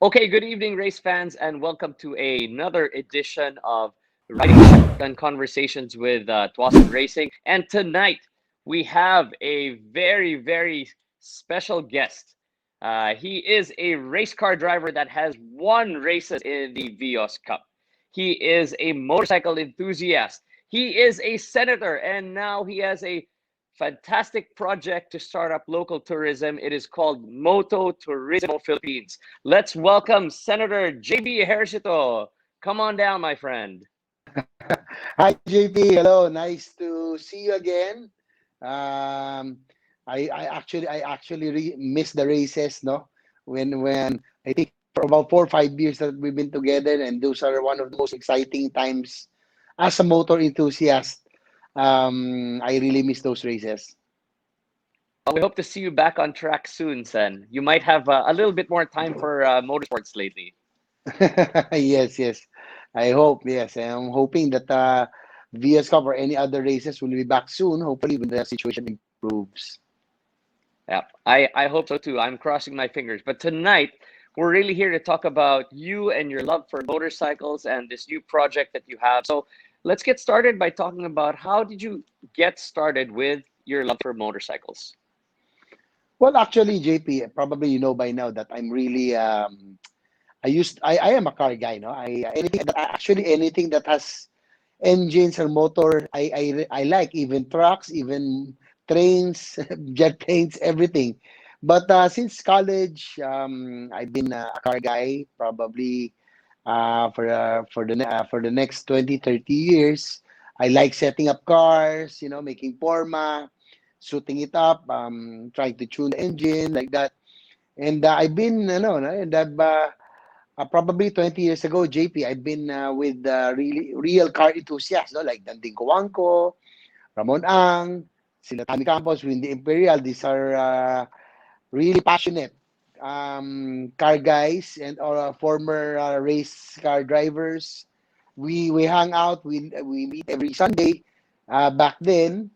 Okay, good evening, race fans, and welcome to another edition of Riding Shotgun Conversations with Tuason Racing. And tonight we have a very special guest. He is a race car driver that has won races in the Vios Cup. He is a motorcycle enthusiast. He is a senator, and now he has a fantastic project to start up local tourism. It is called Motourismo Philippines. Let's welcome Senator JV Ejercito. Come on down, my friend. Hi, JP. Hello. Nice to see you again. Um, I actually missed the races, no? When I think for about 4 or 5 years that we've been together, and those are one of the most exciting times as a motor enthusiast. I really miss those races. We hope to see you back on track soon, Sen. You might have a little bit more time for motorsports lately. Yes. I hope. Yes, I'm hoping that VS Cup or any other races will be back soon. Hopefully, when the situation improves. Yeah, I hope so too. I'm crossing my fingers. But tonight, we're really here to talk about you and your love for motorcycles and this new project that you have. So let's get started by talking about how did you get started with your love for motorcycles? Well, actually, JP, probably you know by now that I'm really I am a car guy, no? Anything that has engines or motor, I like, even trucks, even trains, jet planes, everything. But since college, I've been a car guy probably for the next 20, 30 years. I like setting up cars, making forma, shooting it up, trying to tune the engine like that. And I've been, no, and I've probably 20 years ago, JP, I've been with really real car enthusiasts, no, like Danding Coangco, Ramon Ang, sila Tommy Campos, Windy Imperial. These are really passionate car guys and former race car drivers. We hang out. We meet every Sunday. Back then,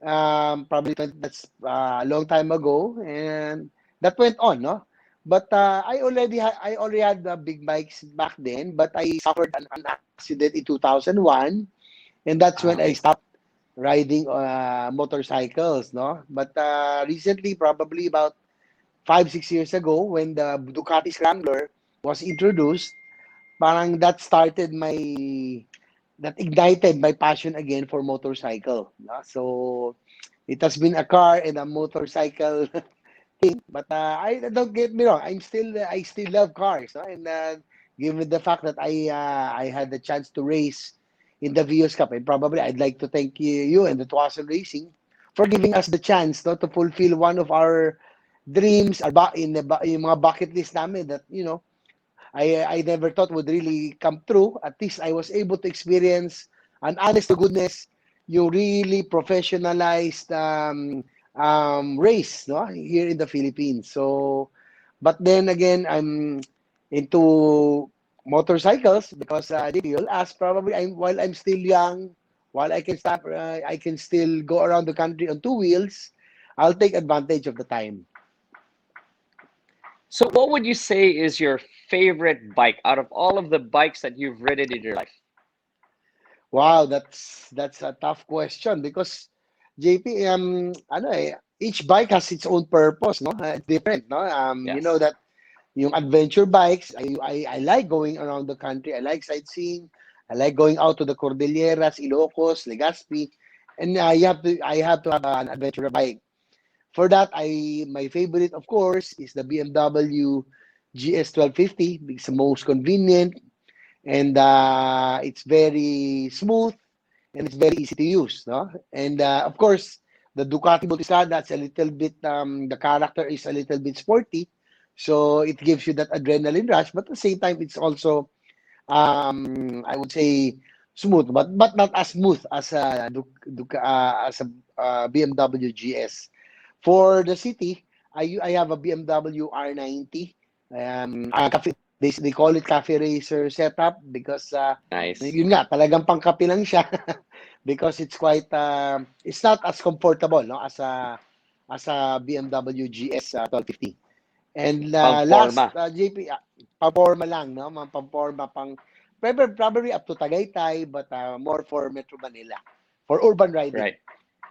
probably that's a long time ago, and that went on, no. But I already had big bikes back then, but I suffered an accident in 2001, and that's when I Okay. stopped riding motorcycles, no. But recently, probably about 5, 6 years ago, when the Ducati Scrambler was introduced, parang that ignited my passion again for motorcycle. No? So it has been a car and a motorcycle thing. But I don't get me wrong, I still love cars. No? And given the fact that I had the chance to race in the Vios Cup, and probably I'd like to thank you and the Tuason Racing for giving us the chance, no, to fulfill one of our dreams, yung mga bucket list namin that, I never thought would really come true. At least I was able to experience an honest to goodness, you really professionalized race, no, here in the Philippines. So, but then again, I'm into motorcycles because you'll ask probably while I'm still young, while I can still go around the country on two wheels. I'll take advantage of the time. So what would you say is your favorite bike out of all of the bikes that you've ridden in your life? Wow, that's a tough question because JP, each bike has its own purpose, no? Different, no? You know Yes. that yung adventure bikes, I like going around the country. I like sightseeing. I like going out to the Cordilleras, Ilocos, Legazpi, and I have to have an adventure bike. For that, I my favorite, of course, is the BMW GS 1250. It's the most convenient, and it's very smooth, and it's very easy to use, no? And of course, the Ducati Multistrada, that's a little bit the character is a little bit sporty, so it gives you that adrenaline rush, but at the same time it's also I would say smooth, but not as smooth as a BMW GS. For the city, I have a BMW R90. They call it cafe racer setup because Nice. yun nga, talagang pangkape lang siya because it's not as comfortable, no, as a BMW GS 1250. And Pang last forma. JP, pamporma lang, no? Mga pamporma pang, probably up to Tagaytay, but more for Metro Manila, for urban riding. Right.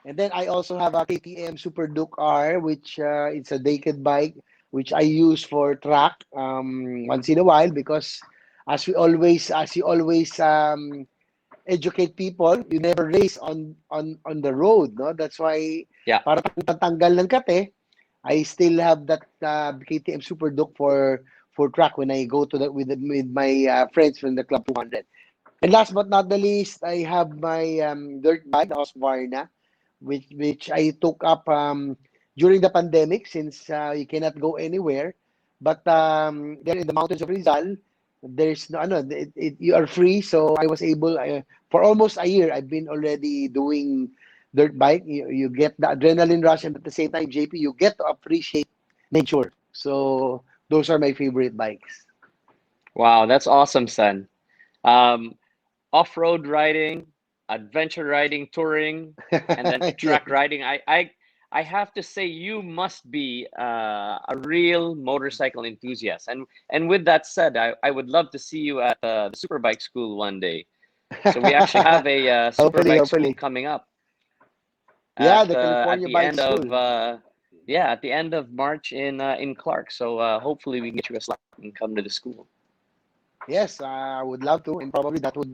And then I also have a KTM Super Duke R, which it's a naked bike, which I use for track once in a while because as you always educate people, you never race on the road, no? That's why Yeah. para tatanggal ng kate, I still have that KTM Super Duke for track when I go to the with my friends from the Club 200. And last but not the least, I have my dirt bike, the Husqvarna, which I took up during the pandemic since you cannot go anywhere. But there in the mountains of Rizal, there's no, ano, you are free. So I was able, for almost a year, I've been already doing dirt bike. You get the adrenaline rush, and at the same time, JP, you get to appreciate nature. So those are my favorite bikes. Wow, that's awesome, son. Um, Off-road riding, adventure riding, touring, and then Yes. track riding. I have to say you must be a real motorcycle enthusiast. And with that said, I would love to see you at the Superbike School one day. So we actually have a Hopefully, Superbike School hopefully. coming up Yeah, the at California the Bike end of School. yeah, at the end of March in Clark. So hopefully we can get you a slot and come to the school. Yes, I would love to, and probably that would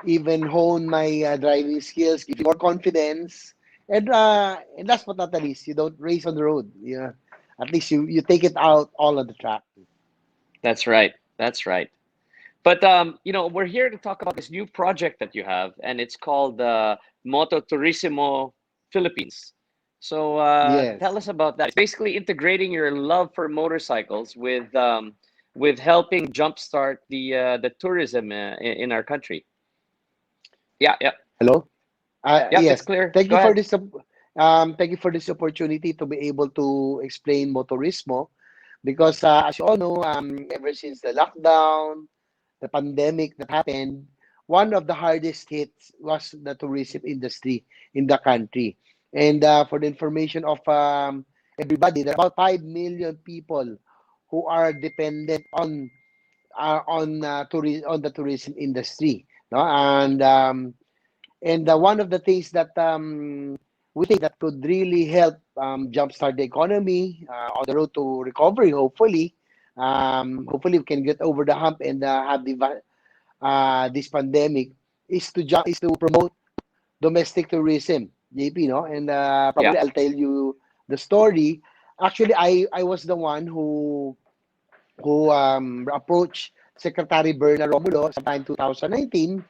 even hone my driving skills, give you more confidence, and last but not the least, you don't race on the road. Yeah, at least you take it out all on the track. That's right. That's right. But we're here to talk about this new project that you have, and it's called Motourismo Philippines. So tell Yes. us about that. It's basically integrating your love for motorcycles with helping jumpstart the tourism in our country. Yeah, yeah, Hello. yep. It's Yes. clear. Thank Go you for ahead. this. Thank you for this opportunity to be able to explain Motorismo, because as you all know, ever since the lockdown, the pandemic that happened, one of the hardest hits was the tourism industry in the country. And for the information of everybody, there are about 5 million people who are dependent on the tourism industry. No, and one of the things that we think that could really help jumpstart the economy on the road to recovery, hopefully. Hopefully, we can get over the hump and have this pandemic is to promote domestic tourism, JP, no? And Yeah, probably I'll tell you the story. Actually, I was the one who approached Secretary Berna Romulo sometime 2019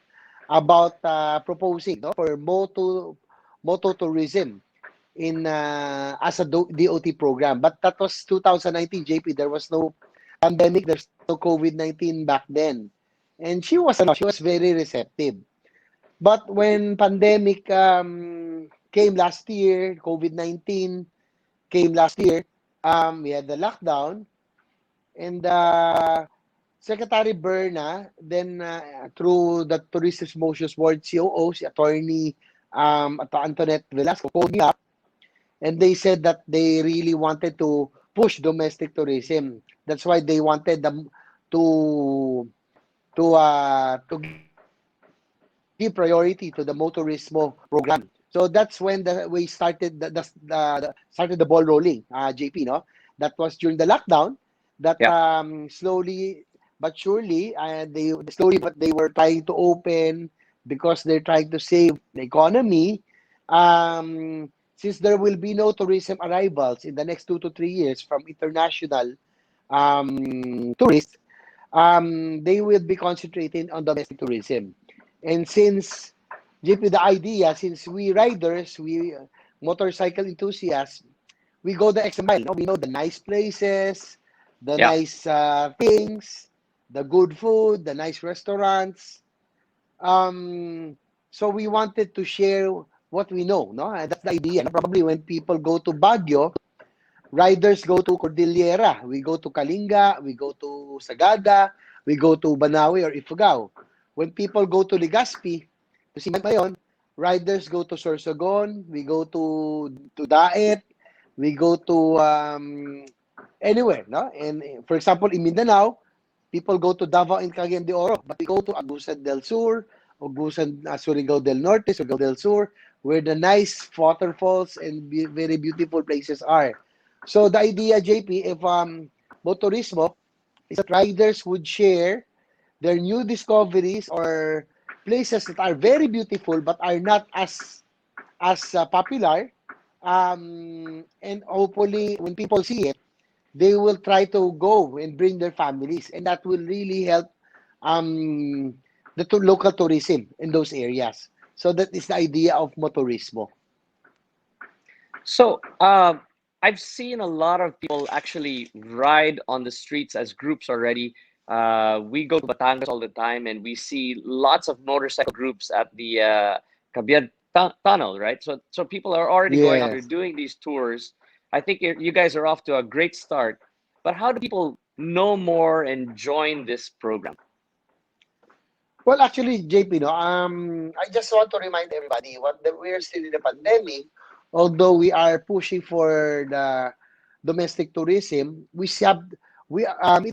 about proposing, no, for moto tourism in as a DOT program. But that was 2019, JP. There was no pandemic. There's no COVID-19 back then, and she was very receptive. But when pandemic came last year, COVID-19 came last year, we had the lockdown, and Secretary Berna, then through the Tourism Motions Board COO, si Attorney Antoinette Velasco, called me up, and they said that they really wanted to push domestic tourism. That's why they wanted them to give priority to the Motorismo program. So that's when we started started the ball rolling, JP. No, that was during the lockdown. That yeah, slowly but surely, they slowly but they were trying to open because they're trying to save the economy. Since there will be no tourism arrivals in the next 2 to 3 years from international tourists, they will be concentrating on domestic tourism. And since, JP, the idea, since we riders, we motorcycle enthusiasts, we go the extra mile. No? We know the nice places, the yeah. nice things, the good food, the nice restaurants. Um, so we wanted to share what we know. No, and that's the idea. No? Probably when people go to Baguio, riders go to Cordillera. We go to Kalinga. We go to Sagada. We go to Banawe or Ifugao. When people go to Legazpi, to see Mayon, riders go to Sorsogon. We go to Daet. We go to anywhere. No, and for example, in Mindanao, People go to Davao and Cagayan de Oro, but we go to Agusan del Sur, Surigao del Norte, Surigao del Sur, where the nice waterfalls and very beautiful places are. So the idea, JP, if Motorismo is that riders would share their new discoveries or places that are very beautiful but are not as popular. And hopefully, when people see it, they will try to go and bring their families, and that will really help um, the local tourism in those areas. So that is the idea of Motorismo. So, I've seen a lot of people actually ride on the streets as groups already. We go to Batangas all the time, and we see lots of motorcycle groups at the Cabian tunnel, right? So people are already going out there Yes. doing these tours. I think you guys are off to a great start. But how do people know more and join this program? Well, actually, JP, no, I just want to remind everybody we're still in the pandemic. Although we are pushing for the domestic tourism, it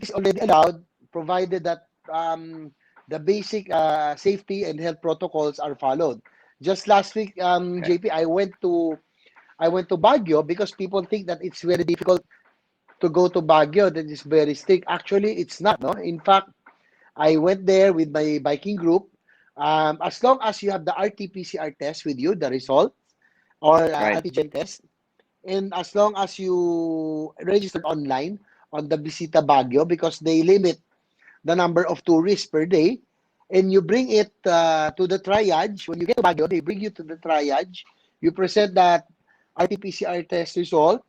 is already allowed, provided that the basic safety and health protocols are followed. Just last week, Okay. JP, I went to Baguio because people think that it's very difficult to go to Baguio. That is very strict. Actually, it's not. No, in fact, I went there with my biking group. As long as you have the RT-PCR test with you, the result, or Right. antigen test, and as long as you registered online on the Visita Baguio, because they limit the number of tourists per day, and you bring it to the triage. When you get to Baguio, they bring you to the triage. You present that RT-PCR test result,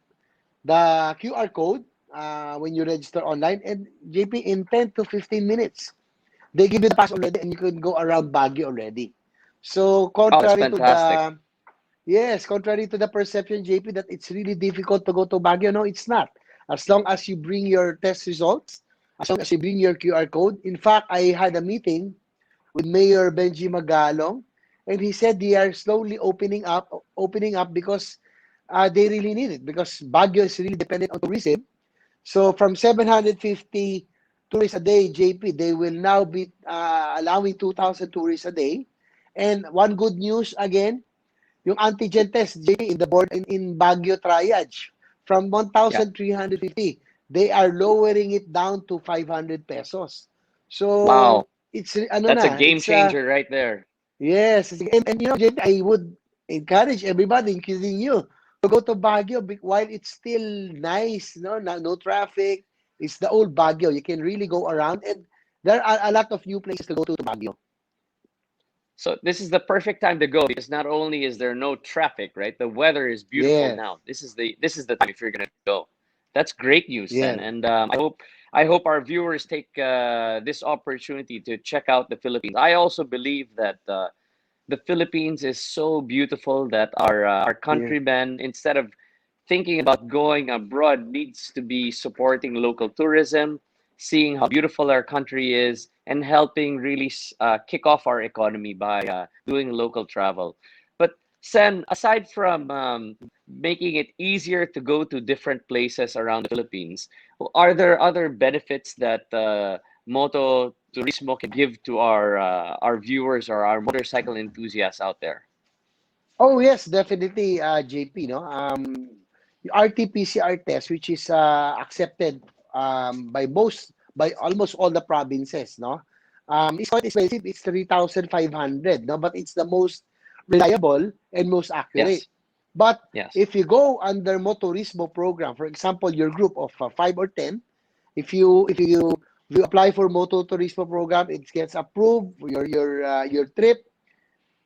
the QR code when you register online, and JP, in 10 to 15 minutes they give you the pass already, and you can go around Baguio already. So Oh, that's contrary to fantastic. the yes, contrary to the perception, JP, that it's really difficult to go to Baguio, no, it's not. As long as you bring your test results, as long as you bring your QR code. In fact, I had a meeting with Mayor Benji Magalong, and he said they are slowly opening up because they really need it, because Baguio is really dependent on tourism. So from 750 tourists a day, JP, they will now be allowing 2,000 tourists a day. And one good news again, yung antigen test, JP, in Baguio triage, from Yeah. 1,350, they are lowering it down to 500 pesos. Wow. So it's ano That's a na, game changer right there. yes, and JP, I would encourage everybody, including you, to go to Baguio while it's still nice, no traffic. It's the old Baguio. You can really go around, and there are a lot of new places to go to Baguio. So this is the perfect time to go because not only is there no traffic, right? The weather is beautiful Yes, now. This is the time if you're gonna go. That's great news, Sen. yes. And I hope our viewers take this opportunity to check out the Philippines. I also believe that the Philippines is so beautiful that our Yeah. countrymen, instead of thinking about going abroad, needs to be supporting local tourism, seeing how beautiful our country is, and helping really kick off our economy by doing local travel. But Sen, aside from making it easier to go to different places around the Philippines, are there other benefits that Moto Turismo can give to our viewers or our motorcycle enthusiasts out there? Oh yes, definitely, JP. No, the RT-PCR test, which is accepted by almost all the provinces. No, it's quite expensive. It's 3,500. No, but it's the most reliable and most accurate. Yes, But yes, if you go under Motorismo program, for example, your group of 5 or 10, if you apply for Moto Turismo program, it gets approved. Your trip,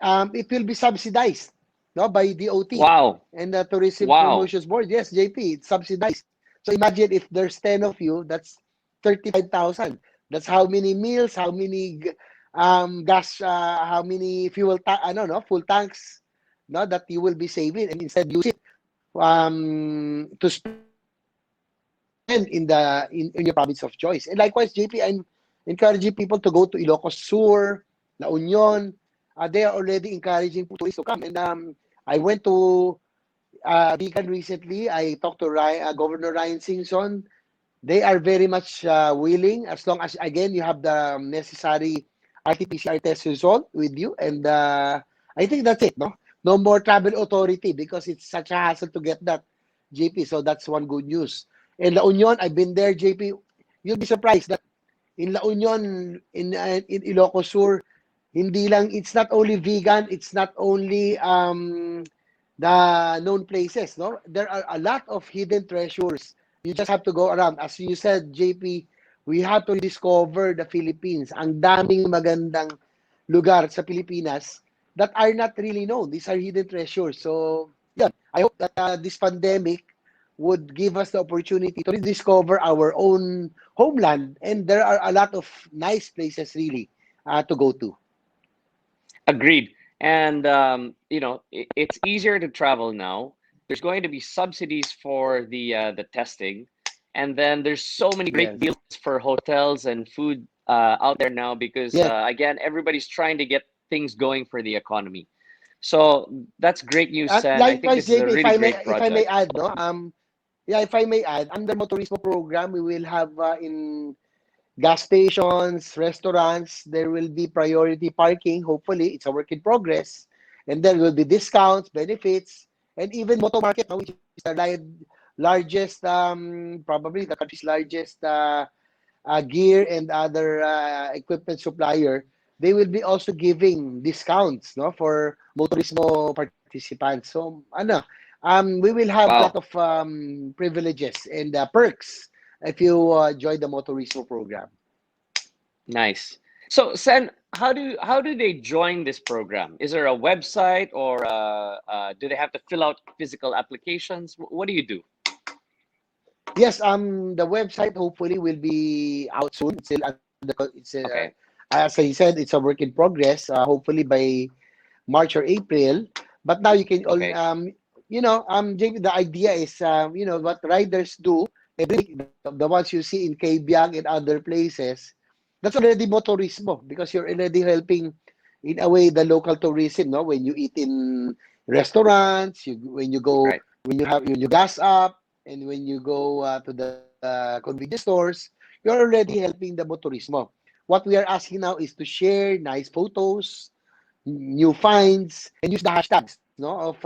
it will be subsidized, no, by DOT wow, and the Tourism wow. Promotions Board. Yes, JP, it's subsidized. So imagine if there's 10 of you, that's 35,000. That's how many meals, how many gas, how many I don't know, full tanks, no, that you will be saving, and instead use it to spend in your province of choice. And likewise, JP, I'm encouraging people to go to Ilocos Sur, La Union. They are already encouraging tourists to come. And I went to Bican recently. I talked to Governor Ryan Singson. they are very much willing, as long as, again, you have the necessary RT-PCR test result with you. And I think that's it, no? No more travel authority because it's such a hassle to get that, JP. So that's one good news. In La Union, I've been there, JP. You'll be surprised that in La Union, in Ilocos Sur, hindi lang, it's not only vegan, it's not only the known places, no? There are a lot of hidden treasures. You just have to go around. As you said, JP, we have to discover the Philippines. Ang daming magandang lugar sa Pilipinas that are not really known. These are hidden treasures. So, yeah, I hope that this pandemic would give us the opportunity to rediscover our own homeland. And there are a lot of nice places, really, to go to. Agreed. And it's easier to travel now. There's going to be subsidies for the testing, and then there's so many great Yes. deals for hotels and food out there now because Yes. again, everybody's trying to get things going for the economy. So that's great news, Sen. I think Likewise, this is a JP, really great if I may project. add, no, yeah, if I may add, under Motorismo program, we will have in gas stations, restaurants, there will be priority parking. Hopefully, it's a work in progress, and there will be discounts, benefits, and even Moto Market, no, which is the largest, probably the country's largest gear and other equipment supplier. They will be also giving discounts, no, for Motorismo participants. So, ano, we will have a lot Wow, of privileges and perks if you join the Motorismo program. nice. So, Sen, how do they join this program? Is there a website or do they have to fill out physical applications? What do you do? Yes, the website hopefully will be out soon. It's still under, it's Okay, as I said, it's a work in progress. Hopefully by March or April. But now you can all okay, JP, the idea is what riders do every week, the ones you see in Kabyang and other places, that's already motorismo because you're already helping in a way the local tourism, no? When you eat in restaurants, when you go, right. when you gas up, and when you go to the convenience stores, you're already helping the motorismo. What we are asking now is to share nice photos, new finds, and use the hashtags, no, of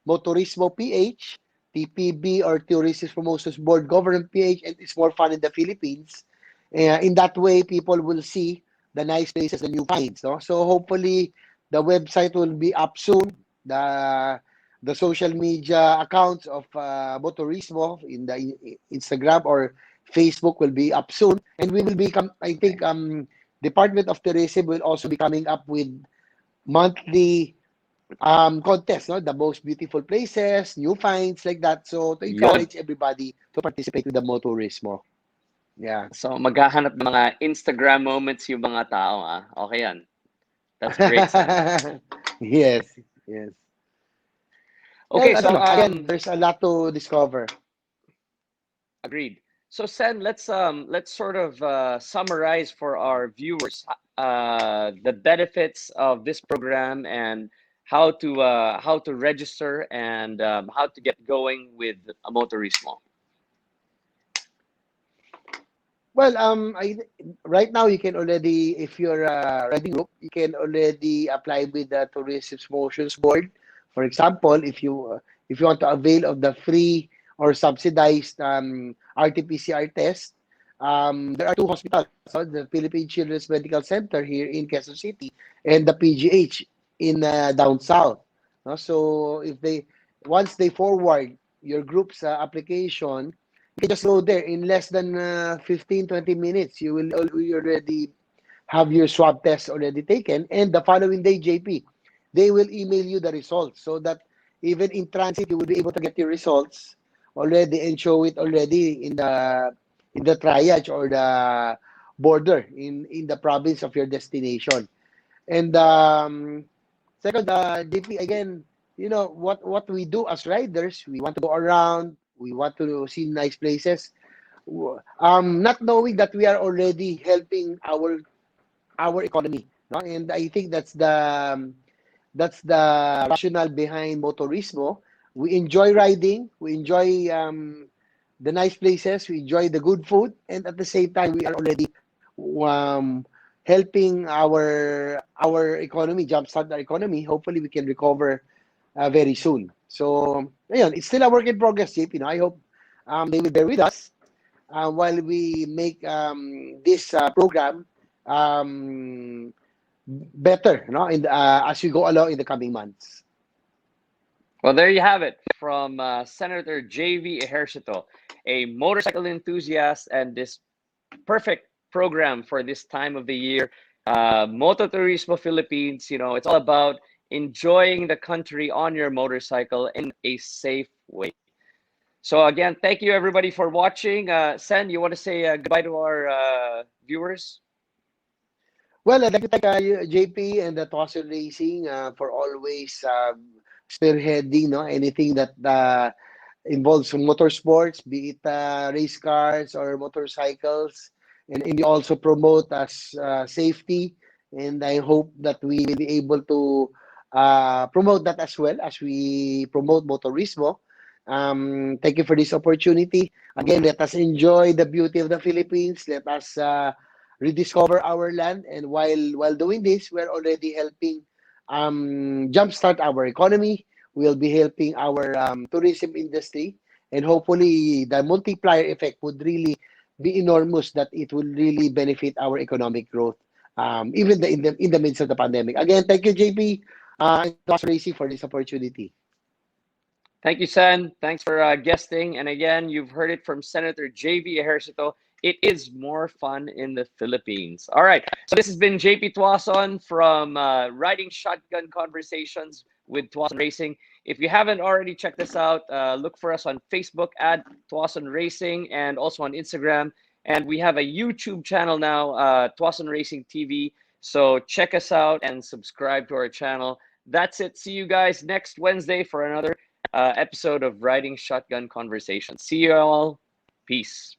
Motorismo PH, TPB, or Tourism Promotions Board Government PH, and it's more fun in the Philippines. In that way, people will see the nice places, the new finds. No? So hopefully, the website will be up soon. The social media accounts of Motorismo in the Instagram or Facebook will be up soon, and we will become. I Okay. think Department of Tourism will also be coming up with monthly contests, no? The most beautiful places, new finds like that. So to Yon. encourage everybody to participate with the Motorismo. Yeah. So maghahanap ng mga Instagram moments yung mga tao, ah. Okay yan. That's great, Sen. Yes, yes. Okay, Well, so again, there's a lot to discover. agreed. So Sen, let's sort of summarize for our viewers the benefits of this program and how to register and how to get going with a Motorismo. Well, right now you can already, if you're a riding group, you can already apply with the Tourism Promotions Board. For example, if you want to avail of the free or subsidized RT-PCR test, there are two hospitals, so the Philippine Children's Medical Center here in Quezon City and the PGH in down south. No? So if they once they forward your group's application, you can just go there in less than 15, 20 minutes. You already have your swab test already taken. And the following day, JP, they will email you the results so that even in transit, you will be able to get your results already and show it already in the triage or the border in the province of your destination. And second, JP, again, what we do as riders, we want to go around, we want to see nice places, not knowing that we are already helping our economy, no? And I think that's the rationale behind Motorismo. We enjoy riding, we enjoy the nice places, we enjoy the good food, and at the same time, we are already helping our economy, jumpstart our economy. Hopefully, we can recover very soon. So, ayun, it's still a work in progress, JP. I hope they will bear with us while we make this program um, better, as we go along in the coming months. Well, there you have it from Senator JV Ejercito, a motorcycle enthusiast, and this perfect program for this time of the year. Motourismo Philippines, it's all about enjoying the country on your motorcycle in a safe way. So again, thank you everybody for watching. Sen, you want to say goodbye to our viewers? Well, I'd like to thank JP and the Tuason Racing for always spearheading anything that involves motorsports, be it race cars or motorcycles, and you also promote as safety. And I hope that we will be able to promote that as well as we promote Motorismo. Thank you for this opportunity. Again, let us enjoy the beauty of the Philippines. Let us rediscover our land. And while doing this, we're already helping jumpstart our economy. We'll be helping our tourism industry, and hopefully the multiplier effect would really be enormous. That it will really benefit our economic growth, even in the midst of the pandemic. Again, thank you, JP, and Toss Racing for this opportunity. Thank you, Sen. Thanks for guesting. And again, you've heard it from Senator JV Ejercito. It is more fun in the Philippines. All right. So this has been JP Tuason from Riding Shotgun Conversations with Tuason Racing. If you haven't already checked this out, look for us on Facebook at Tuason Racing and also on Instagram. And we have a YouTube channel now, Tuason Racing TV. So check us out and subscribe to our channel. That's it. See you guys next Wednesday for another episode of Riding Shotgun Conversations. See you all. Peace.